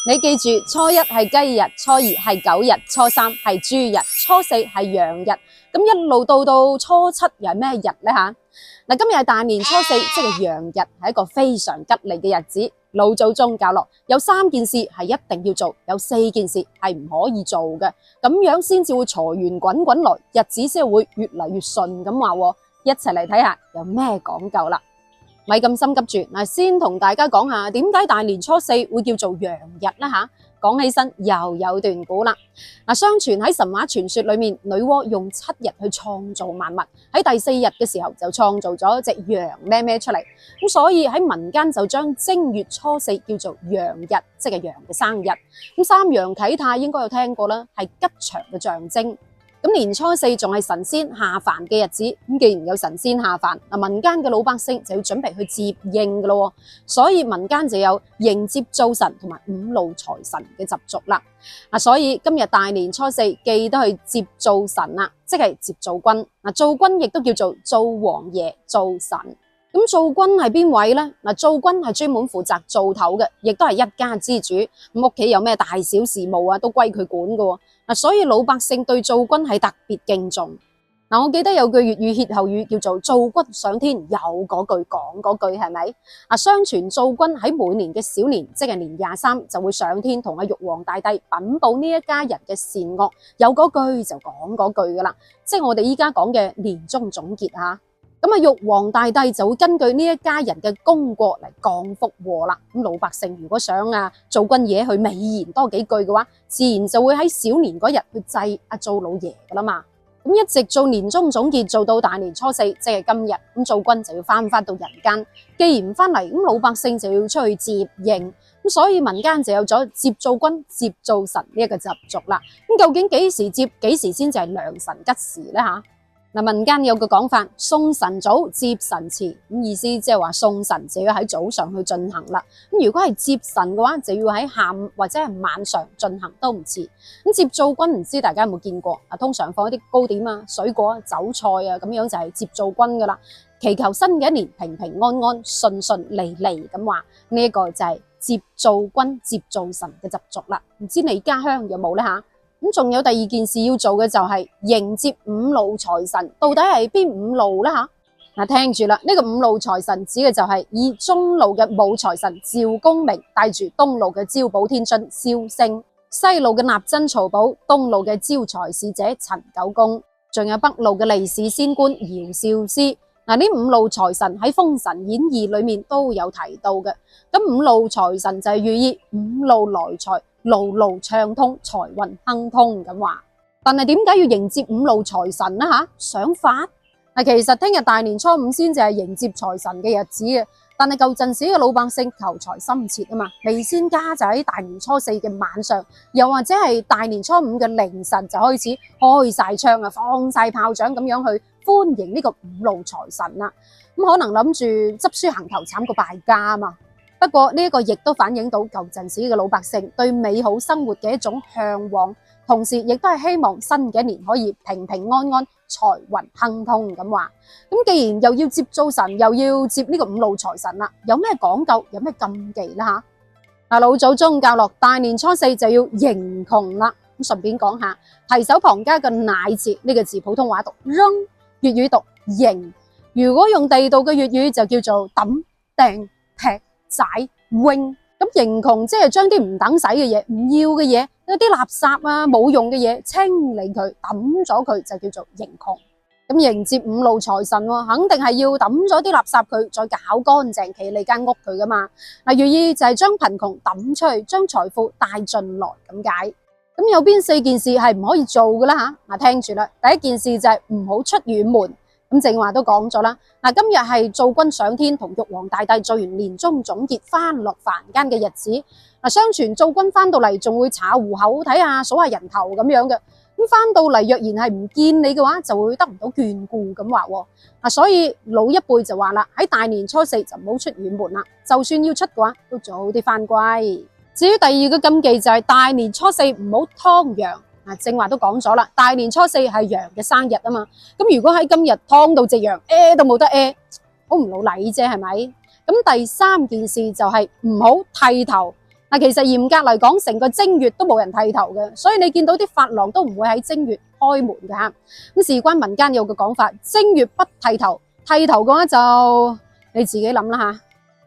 你記住，初一係雞日，初二係狗日，初三係豬日，初四係羊日，咁一路到初七又係咩日呢吓？嗱，今日係大年初四，即係羊日，係一個非常吉利嘅日子。老祖宗教落有3件事係一定要做，有4件事係唔可以做嘅，咁樣先至會財源滾滾來，日子先會越嚟越順咁話。一齊嚟睇下有咩講究啦。咪咁心急住，嗱，先同大家講下點解大年初四會叫做羊日啦吓。講起身又有段古啦。嗱，相傳喺神話傳說裏面，女媧用7日去創造萬物，喺第4日嘅時候就創造咗隻羊咩咩出嚟。咁所以喺民間就將正月初四叫做羊日，即係羊嘅生日。咁三羊啟泰應該有聽過啦，係吉祥嘅象徵。咁年初四仲係神仙下凡嘅日子，咁既然有神仙下凡，民間嘅老百姓就要準備去接應噶咯，所以民間就有迎接灶神同埋5路財神嘅習俗啦。所以今日大年初四記得去接灶神啦，即係接灶君。灶君亦都叫做灶王爺、灶神。咁灶君係邊位呢？灶君係專門負責灶頭嘅，亦都係一家之主。咁屋企有咩大小事務都歸佢管噶。所以老百姓對灶君係特別敬重。我記得有句粵語歇後語叫做灶君上天，有嗰句講嗰句係咪？相傳灶君喺每年嘅小年，即係年23就會上天同玉皇大帝稟報呢一家人嘅善惡，有嗰句就講嗰句噶啦，即係我哋依家講嘅年終總結吓。咁玉皇大帝就會根據呢一家人嘅功過嚟降福禍啦。咁老百姓如果想灶君爺去美言多幾句嘅話，自然就會喺小年嗰日去祭灶老爺噶啦嘛。咁一直做年終總結做到大年初四，即係今日，咁灶君就要翻到人間。既然唔翻嚟，咁老百姓就要出去接應。咁所以民間就有咗接灶君、接灶神呢一個習俗啦。咁究竟幾時接，幾時先至係良辰吉時呢吓？民間有個講法，送神早，接神遲，咁意思即係話送神就要喺早上去進行啦。咁如果係接神嘅話，就要喺下午或者係晚上進行都唔遲。咁接灶君唔知大家有冇見過？通常放一啲糕點水果酒菜咁樣就係接灶君噶啦，祈求新嘅一年平平安安、順順利利咁話。呢一個就係接灶君、接灶神嘅習俗啦。唔知你家鄉有冇呢吓？咁仲有第2件事要做嘅就係迎接5路財神，到底係邊5路呢吓？聽住啦，呢個5路財神指嘅就係以中路嘅武財神趙公明帶住東路嘅招寶天尊蕭星，西路嘅納珍曹寶，東路嘅招財使者陳九公，仲有北路嘅利市仙官姚少司。呢5路財神喺《封神演義》裏面都有提到嘅。咁5路財神就係寓意5路來財，路路暢通，財運亨通咁話。但係點解要迎接5路財神呢吓？想法其實聽日大年初5先至係迎接財神嘅日子嘅。但係舊陣時嘅老百姓求財心切嘛，未先家就喺大年初4嘅晚上，又或者係大年初5嘅凌晨就開始開晒槍放晒炮仗咁樣去歡迎呢個5路財神啦。咁可能諗住執輸行頭慘過敗家嘛。不過呢一個亦都反映到舊陣時嘅老百姓對美好生活嘅一種向往，同時亦都係希望新嘅一年可以平平安安、財運亨通咁話。咁既然又要接灶神，又要接呢個5路財神啦，有咩講究，有咩禁忌啦吓？老祖宗教落大年初四就要迎窮啦。咁順便講下，提手旁加個乃字，呢個字普通話讀扔，粵語讀迎。如果用地道嘅粵語就叫做抌、掟、劈、仔、永。咁迎窮即係將啲唔等使嘅嘢、唔要嘅嘢、一啲垃圾冇用嘅嘢清理佢，抌咗佢就叫做迎窮。咁迎接5路財神肯定係要抌咗啲垃圾佢，再搞乾淨企理間屋佢噶嘛。寓意就係將貧窮抌出去，將財富帶進來咁解。咁有邊4件事係唔可以做嘅啦吓？聽住啦，第一件事就係唔好出遠門。咁正話都講咗啦，今日係灶君上天同玉皇大帝做完年終總結翻落凡間嘅日子。相傳灶君翻到嚟仲會查戶口睇下數下人頭咁樣嘅。咁翻到嚟若然係唔見你嘅話，就會得唔到眷顧咁話。所以老一輩就話啦，喺大年初四就唔好出遠門啦，就算要出嘅話，都早啲翻歸。至於第2個禁忌就係大年初四唔好劏羊。正話都講咗啦，大年初四係羊嘅生日嘛。咁如果喺今日劏到隻羊都冇得好唔老禮啫係咪？咁第3件事就係唔好剃頭，嗱，其實嚴格嚟講，成個正月都冇人剃頭嘅，所以你見到啲髮廊都唔會喺正月開門嘅嚇。咁事關民間有個講法，正月不剃頭，剃頭嘅話就你自己諗啦嚇。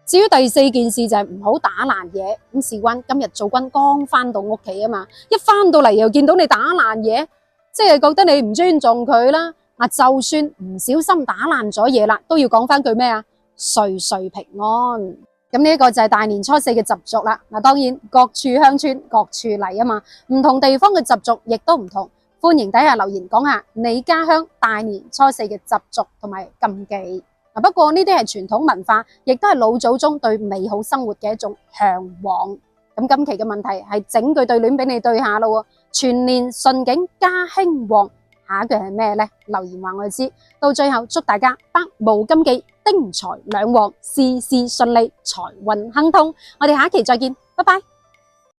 至於第四件事就係唔好打爛嘢。咁事關今日做軍剛翻到屋企啊嘛，一翻到嚟又見到你打爛嘢，即係覺得你唔尊重佢啦。啊，就算唔小心打爛咗嘢啦，都要講翻句咩啊？歲歲平安。咁呢一個就係大年初四嘅習俗啦。嗱，當然各處鄉村各處嚟啊嘛，唔同地方嘅習俗亦都唔同。歡迎底下留言講下你家鄉大年初四嘅習俗同埋禁忌。不過呢啲係傳統文化，亦都係老祖宗對美好生活嘅一種向往。咁今期嘅問題係整句對聯俾你對下咯。全年順景家興旺，下一句係咩呢？留言話我知。到最後祝大家百無禁忌，丁財兩旺，事事順利，財運亨通。我哋下一期再見，拜拜。